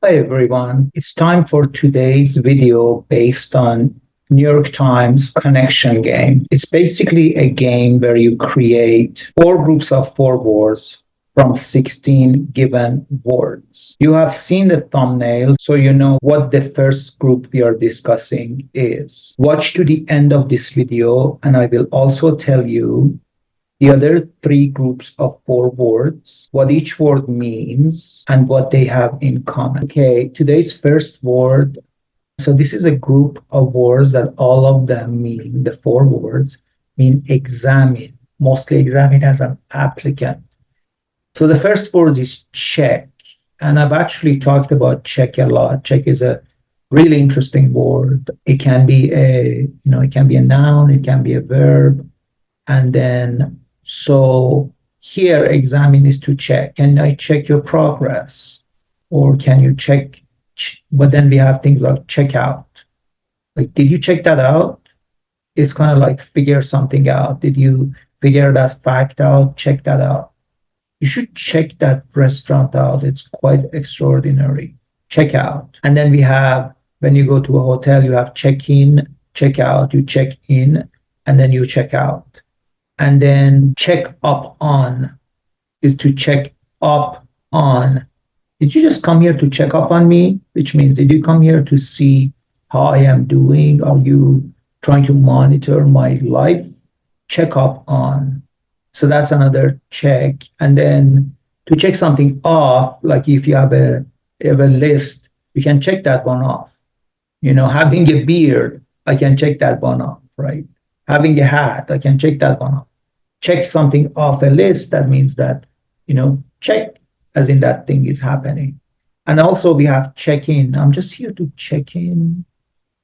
Hi everyone. It's time for today's video based on New York Times connection game. It's basically a game where you create four groups of four words from 16 given words. You have seen the thumbnail, so you know what the first group we are discussing is. Watch to the end of this video and I will also tell you the other three groups of four words, what each word means, and what they have in common. Okay, today's first word. So this is a group of words that all of them mean, the four words, mean examine, mostly examine as an applicant. So the first word is check. And I've actually talked about check a lot. Check is a really interesting word. It can be it can be a noun, it can be a verb. And then so here, examine is to check. Can I check your progress? Or can you check? But then we have things like check out. Like, did you check that out? It's kind of like figure something out. Did you figure that fact out? Check that out. You should check that restaurant out. It's quite extraordinary. Check out. And then we have, when you go to a hotel, you have check in, check out. You check in, and then you check out. And then check up on is to check up on. Did you just come here to check up on me? Which means, did you come here to see how I am doing? Are you trying to monitor my life? Check up on. So that's another check. And then to check something off, like if you have a list, you can check that one off. Having a beard, I can check that one off, right? Having a hat, I can check that one off. Check something off a list, that means that, check as in that thing is happening. And also we have check in. I'm just here to check in,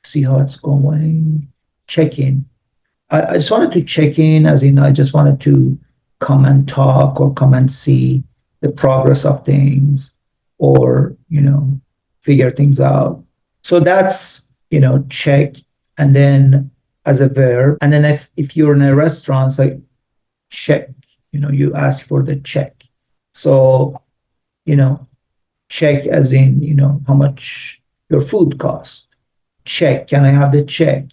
see how it's going. Check in. I just wanted to check in, as in I just wanted to come and talk or come and see the progress of things or, figure things out. So that's, check. And then as a verb. And then if you're in a restaurant, it's like check, you ask for the check. So, check as in, how much your food costs. Check, can I have the check?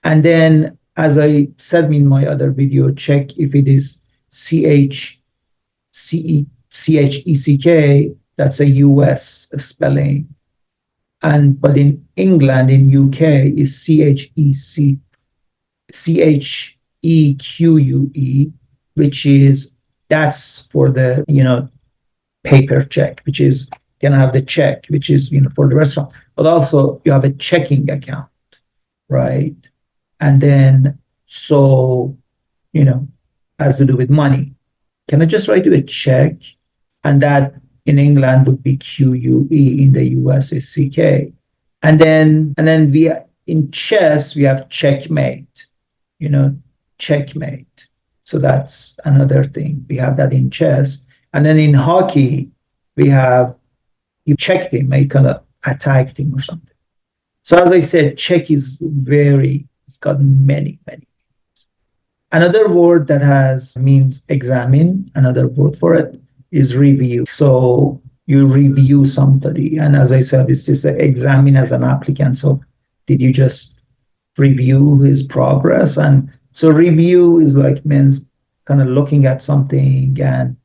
And then, as I said in my other video, check if it is CHECK, that's a US spelling. But in England, in UK, is CHEQUE, which is, that's for the, paper check, which is, can I have the check, which is, for the restaurant. But also you have a checking account, right? And then, so, has to do with money. Can I just write you a check? And that in England would be QUE, in the US is CK. And then we, in chess, we have checkmate, checkmate. So that's another thing. We have that in chess. And then in hockey, we have, you checked him, you kind of attacked him or something. So as I said, check is it's got many, many. Another word that means examine, another word for it is review. So you review somebody. And as I said, it's just examine as an applicant. So did you just review his progress? And so review is like means kind of looking at something and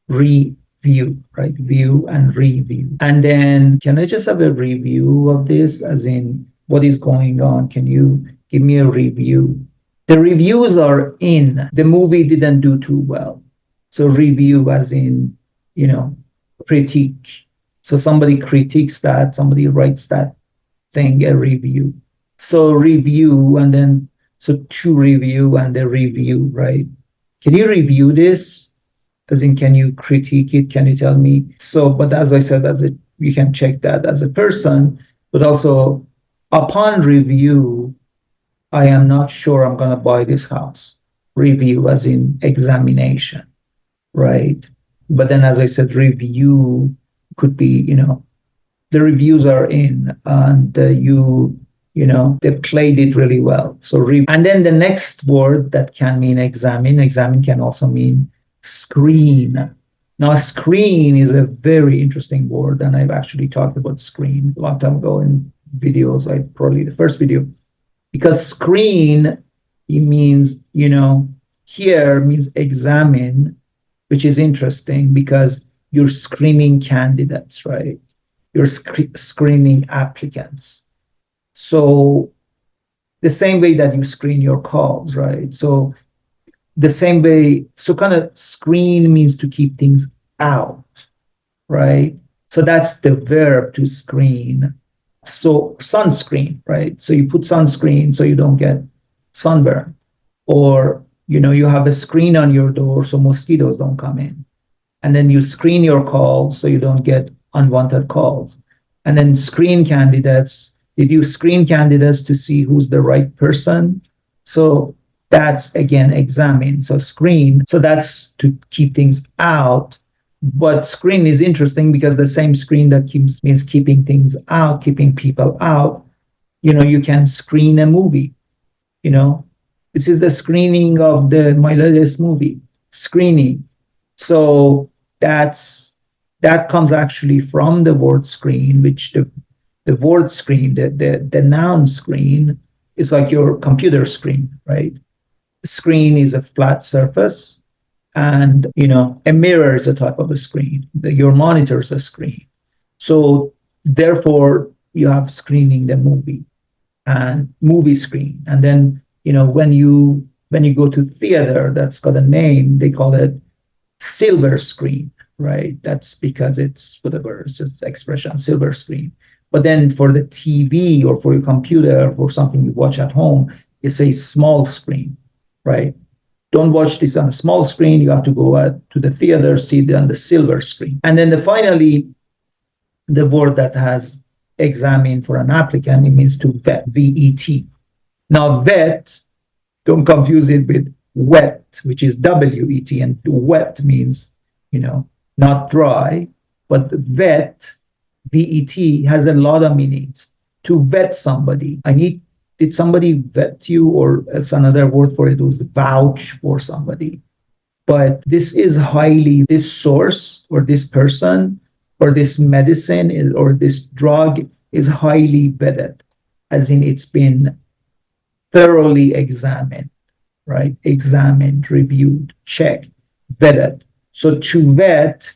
review, right? View and review. And then can I just have a review of this, as in what is going on? Can you give me a review? The reviews are in. The movie didn't do too well. So review as in, critique. So somebody critiques that, somebody writes that thing, a review. So review, and then, so to review and the review, right? Can you review this? As in, can you critique it? Can you tell me? So, but as I said, you can check that as a person, but also upon review, I am not sure I'm going to buy this house. Review as in examination, right? But then, as I said, review could be, the reviews are in, and they played it really well. So, and then the next word that can mean examine can also mean screen, Now, screen is a very interesting word, and I've actually talked about screen a long time ago in videos, like probably the first video, because screen, it means, here means examine, which is interesting because you're screening candidates, right? You're screening applicants. So the same way that you screen your calls, right? So the same way, so kind of screen means to keep things out, right? So that's the verb to screen. So sunscreen, right? So you put sunscreen so you don't get sunburn. Or, you have a screen on your door so mosquitoes don't come in. And then you screen your calls so you don't get unwanted calls. And then screen candidates. Did you screen candidates to see who's the right person? So that's, again, examine. So screen. So that's to keep things out. But screen is interesting because the same screen that means keeping things out, keeping people out. You can screen a movie. This is the screening of my latest movie. Screening. So that comes actually from the word screen, which the word screen, the noun screen, is like your computer screen, right? Screen is a flat surface, and a mirror is a type of a screen. Your monitor is a screen. So therefore, you have screening the movie and movie screen, and then when you go to theater, that's got a name. They call it silver screen, right? That's because it's whatever, it's expression, silver screen. But then for the TV or for your computer or something you watch at home, it's a small screen, right? Don't watch this on a small screen. You have to go to the theater, see it on the silver screen. And then finally, the word that has examine for an applicant, it means to vet, V-E-T. Now, vet, don't confuse it with wet, which is W-E-T, and wet means, not dry, but vet, V-E-T, has a lot of meanings. To vet somebody, did somebody vet you, or it's another word for it was vouch for somebody. But this source or this person or this medicine or this drug is highly vetted, as in it's been thoroughly examined, right? Examined, reviewed, checked, vetted. So to vet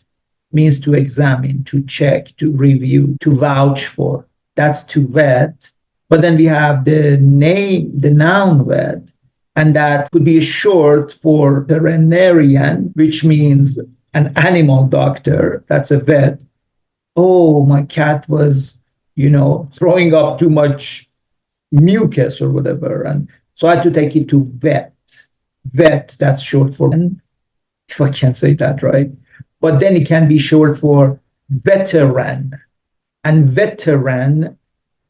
means to examine, to check, to review, to vouch for. That's to vet. But then we have the noun vet, and that could be short for veterinarian, which means an animal doctor. That's a vet. Oh, my cat was, throwing up too much mucus or whatever. And so I had to take it to vet. Vet, that's short for, if I can say that right. But then it can be short for veteran. And veteran,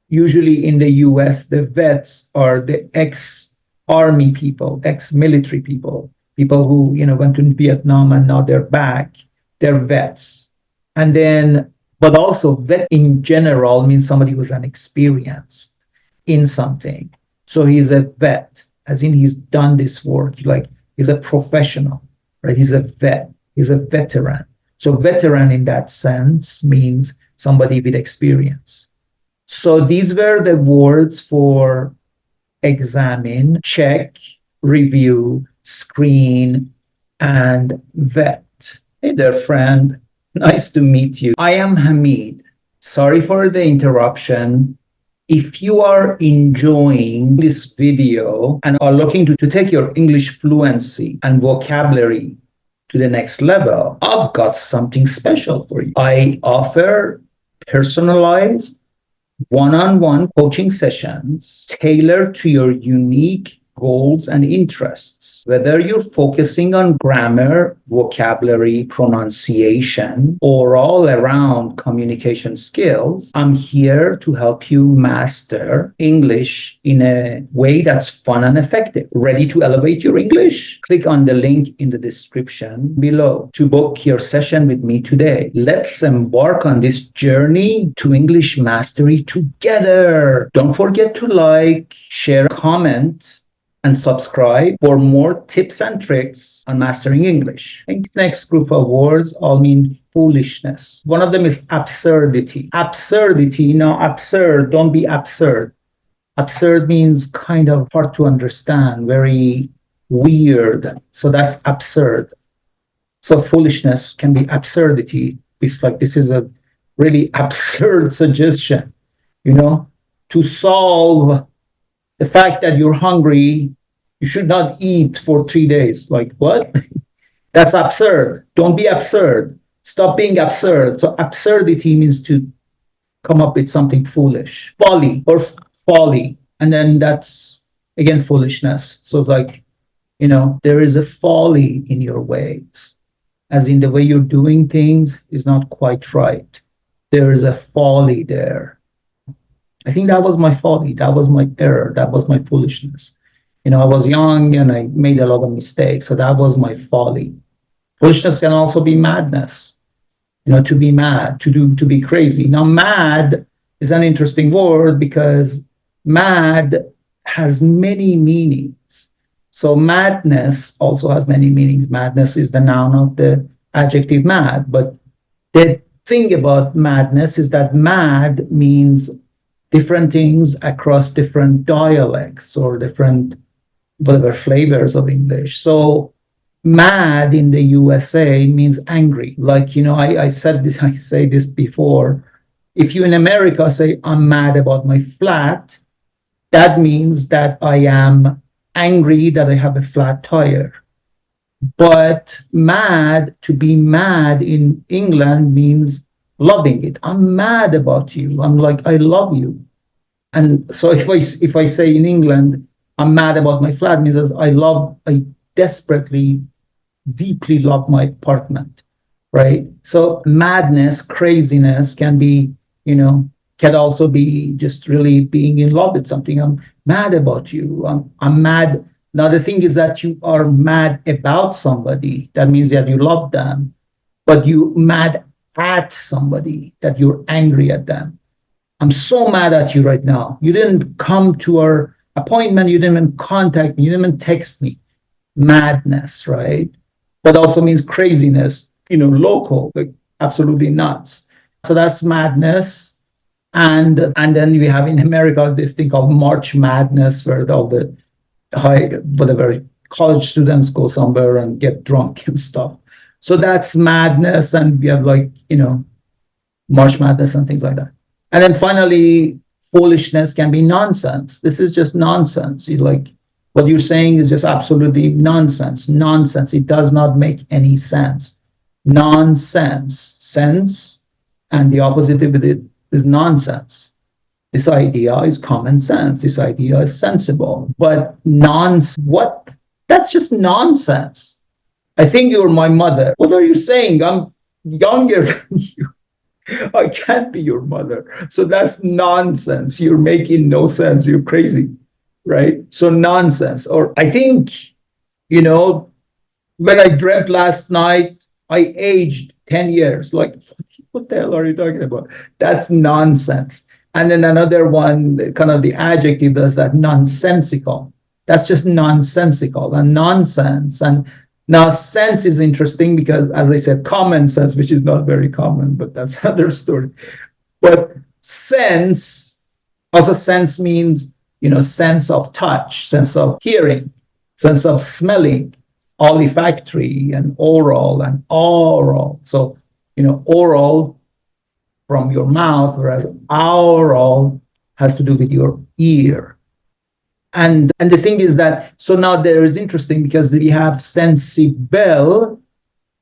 usually in the US, the vets are the ex-army people, ex-military people who, went to Vietnam and now they're back. They're vets. And then, but also vet in general means somebody who's experienced in something. So he's a vet, as in he's done this work, like he's a professional, right? He's a vet, he's a veteran. So veteran in that sense means somebody with experience. So these were the words for examine, check, review, screen, and vet. Hey there, friend. Nice to meet you. I am Hamid. Sorry for the interruption. If you are enjoying this video and are looking to take your English fluency and vocabulary to the next level, I've got something special for you. I offer personalized one-on-one coaching sessions tailored to your unique goals and interests. Whether you're focusing on grammar, vocabulary, pronunciation, or all around communication skills, I'm here to help you master English in a way that's fun and effective. Ready to elevate your English? Click on the link in the description below to book your session with me today. Let's embark on this journey to English mastery together. Don't forget to like, share, comment, and subscribe for more tips and tricks on mastering English. This next group of words all mean foolishness. One of them is absurdity. Absurdity, now absurd, don't be absurd. Absurd means kind of hard to understand, very weird. So that's absurd. So foolishness can be absurdity. It's like this is a really absurd suggestion, to solve the fact that you're hungry, you should not eat for 3 days. Like, what? That's absurd. Don't be absurd. Stop being absurd. So absurdity means to come up with something foolish. Folly. And then that's, again, foolishness. So it's like, there is a folly in your ways, as in the way you're doing things is not quite right. There is a folly there. I think that was my folly. That was my error. That was my foolishness. I was young and I made a lot of mistakes. So that was my folly. Foolishness can also be madness. To be mad, to be crazy. Now, mad is an interesting word because mad has many meanings. So madness also has many meanings. Madness is the noun of the adjective mad. But the thing about madness is that mad means different things across different dialects or different whatever flavors of English. So mad in the USA means angry. Like, I said this, I say this before. If you in America say, I'm mad about my flat, that means that I am angry that I have a flat tire. But to be mad in England means loving it. I'm mad about you. I'm like, I love you. And so if I say in England, I'm mad about my flat, means I desperately, deeply love my apartment, right? So madness, craziness can be, can also be just really being in love with something. I'm mad about you. I'm mad. Now, the thing is that you are mad about somebody. That means that you love them, but you mad at somebody, that you're angry at them. I'm so mad at you right now. You didn't come to our appointment. You didn't even contact me. You didn't even text me. Madness, right? But also means craziness, local, like absolutely nuts. So that's madness. And then we have in America this thing called March Madness, where all the college students go somewhere and get drunk and stuff. So that's madness. And we have March Madness and things like that. And then finally, foolishness can be nonsense. This is just nonsense. What you're saying is just absolutely nonsense. Nonsense. It does not make any sense. Nonsense. Sense, and the opposite of it is nonsense. This idea is common sense. This idea is sensible. But what? That's just nonsense. I think you're my mother. What are you saying? I'm younger than you. I can't be your mother. So that's nonsense. You're making no sense. You're crazy, right? So nonsense. Or I think, when I dreamt last night, I aged 10 years. Like, what the hell are you talking about? That's nonsense. And then another one, kind of the adjective does that, nonsensical. That's just nonsensical and nonsense. And now, sense is interesting because, as I said, common sense, which is not very common, but that's another story. But sense means, sense of touch, sense of hearing, sense of smelling, olfactory and oral and aural. So, oral from your mouth, whereas aural has to do with your ear. And the thing is that, so now there is interesting because we have sensible,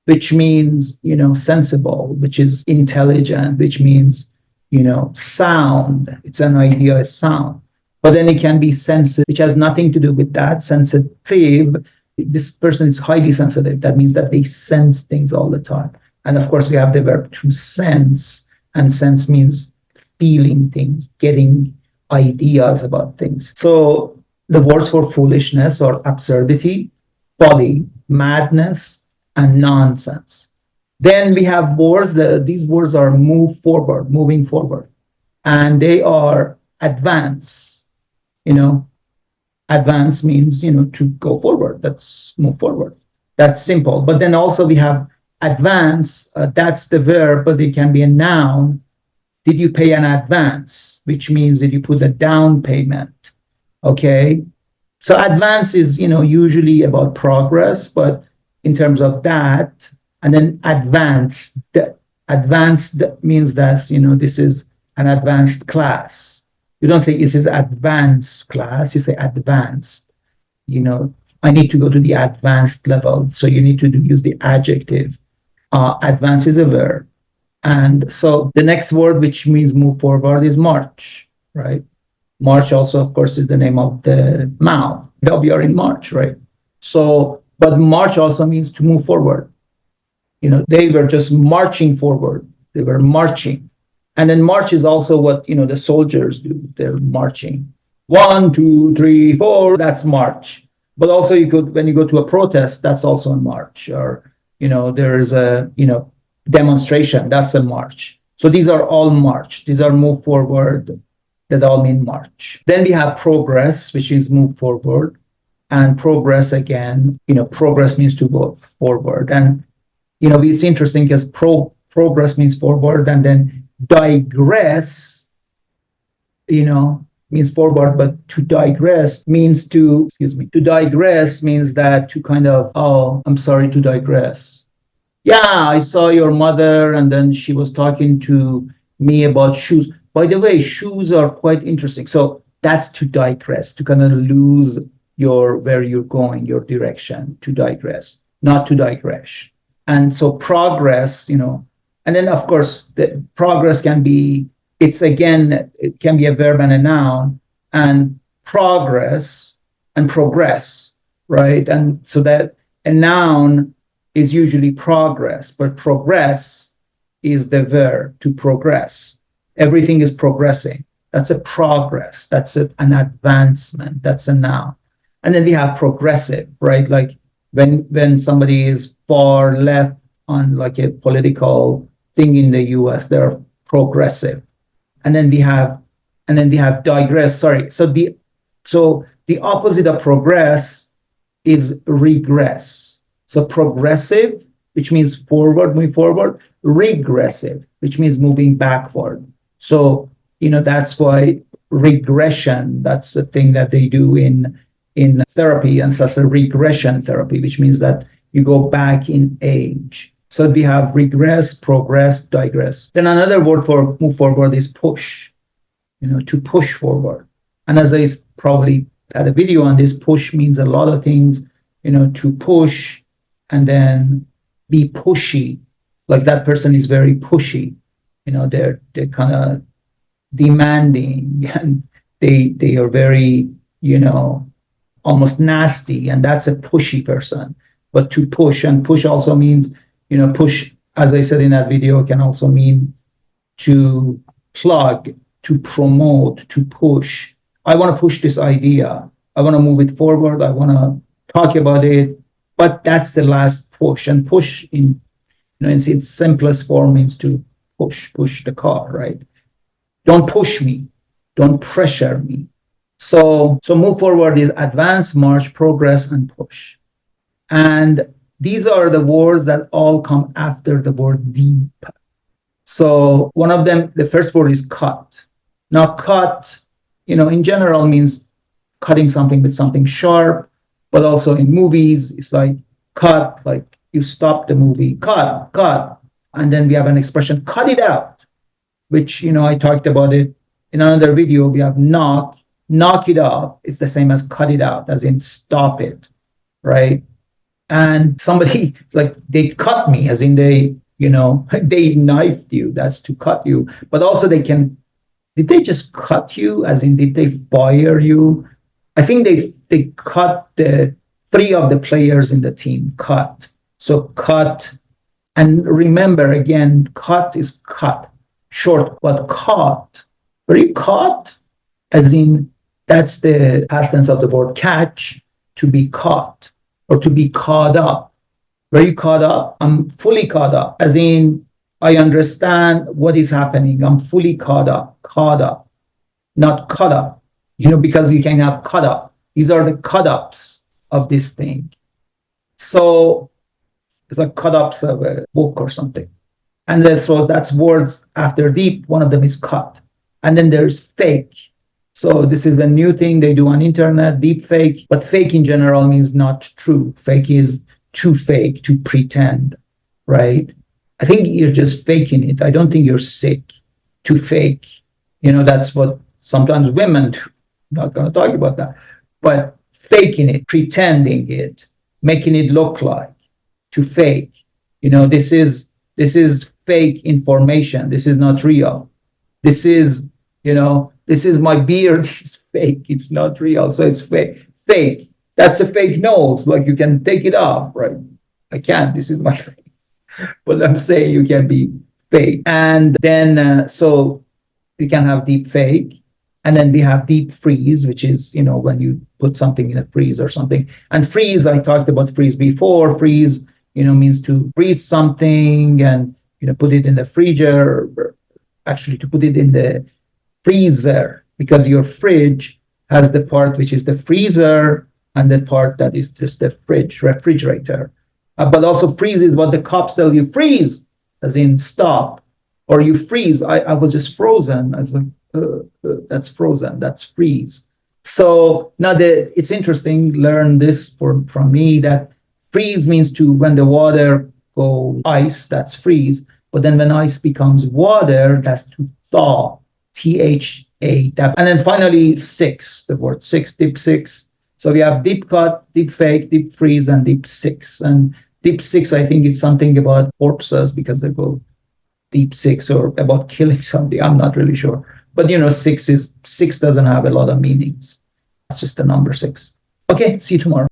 which means, sensible, which is intelligent, which means, sound. It's an idea of sound. But then it can be sensitive, which has nothing to do with that. Sensitive, this person is highly sensitive. That means that they sense things all the time. And of course, we have the verb to sense, and sense means feeling things, getting ideas about things. So the words for foolishness or absurdity, folly, madness, and nonsense. Then we have words, these words are moving forward, and they are advance, Advance means, to go forward. That's move forward. That's simple. But then also we have advance. That's the verb, but it can be a noun. Did you pay an advance? Which means did you put a down payment? Okay. So advance is, usually about progress, but in terms of that, and then advanced means that, this is an advanced class. You don't say this is advanced class, you say advanced. I need to go to the advanced level. So you need to use the adjective. Advance is a verb. And so the next word, which means move forward, is march, right? March also, of course, is the name of the month that we are in March, right? So, but march also means to move forward. They were just marching forward. They were marching. And then march is also what, the soldiers do. They're marching. 1, 2, 3, 4, that's march. But also when you go to a protest, that's also a march. Or, there is a, demonstration, that's a march. So these are all march. These are move forward. That all mean march. Then we have progress, which is move forward. And progress again, progress means to go forward. And, it's interesting because progress means forward, and then digress, means forward, but to digress means to digress means that to kind of, oh, I'm sorry to digress. Yeah, I saw your mother, and then she was talking to me about shoes. By the way, shoes are quite interesting. So that's to digress, to kind of lose where you're going, your direction, to digress, not to digress. And so progress, and then of course the progress it can be a verb and a noun, and progress and progress, right? And so that a noun is usually progress, but progress is the verb, to progress. Everything is progressing. That's a progress. That's an advancement. That's a noun. And then we have progressive, right? Like when somebody is far left on like a political thing in the US, they're progressive. And then we have digress. Sorry. So the opposite of progress is regress. So progressive, which means forward, moving forward, regressive, which means moving backward. So, that's why regression, that's the thing that they do in therapy, and so that's a regression therapy, which means that you go back in age. So we have regress, progress, digress. Then another word for move forward is push, to push forward. And as I probably had a video on this, push means a lot of things, to push and then be pushy. Like that person is very pushy. They're kind of demanding, and they are very, almost nasty, and that's a pushy person. But to push, and push also means, push, as I said in that video, can also mean to plug, to promote, to push. I want to push this idea. I want to move it forward. I want to talk about it. But that's the last push. And push in its simplest form means to push the car, right? Don't push me. Don't pressure me. So move forward is advance, march, progress, and push. And these are the words that all come after the word deep. So one of them, the first word is cut. Now cut, in general means cutting something with something sharp, but also in movies, it's like cut, like you stop the movie, cut. And then we have an expression, cut it out, which, I talked about it in another video. We have knock it off. It's the same as cut it out, as in stop it, right? And somebody, it's like they cut me, as in they, they knifed you. That's to cut you. But also did they just cut you? As in, did they fire you? I think they cut the 3 of the players in the team, cut. So cut. And remember, again, cut is cut, short, but caught. Were you caught? As in, that's the past tense of the word catch, to be caught, or to be caught up. Were you caught up? I'm fully caught up. As in, I understand what is happening. I'm fully caught up, not caught up. Because you can have caught up. These are the cut-ups of this thing. So it's like cut-ups of a book or something. And then, so that's words after deep. One of them is cut. And then there's fake. So this is a new thing they do on internet, deep fake. But fake in general means not true. Fake is to fake, to pretend, right? I think you're just faking it. I don't think you're sick to fake. That's what sometimes women do. I'm not going to talk about that. But faking it, pretending it, making it look like, to fake. This is fake information. This is not real. This is my beard is fake. It's not real. So it's fake. Fake. That's a fake nose. Like, you can take it off, right? I can't. This is my face. But I'm saying you can be fake. And then, so we can have deep fake. And then we have deep freeze, which is, when you put something in a freeze or something. And freeze, I talked about freeze before. Freeze, means to freeze something and, put it in the freezer, actually to put it in the freezer, because your fridge has the part which is the freezer and the part that is just the refrigerator. But also freeze is what the cops tell you, freeze, as in stop, or you freeze. I was just frozen. I was like, that's frozen, that's freeze. So now it's interesting, learn this from me, that freeze means to, when the water goes ice, that's freeze. But then when ice becomes water, that's to thaw, THA. And then finally, six, the word six, deep six. So we have deep cut, deep fake, deep freeze, and deep six. And deep six, I think it's something about corpses, because they go deep six, or about killing somebody. I'm not really sure. But six doesn't have a lot of meanings. It's just the number six. Okay, see you tomorrow.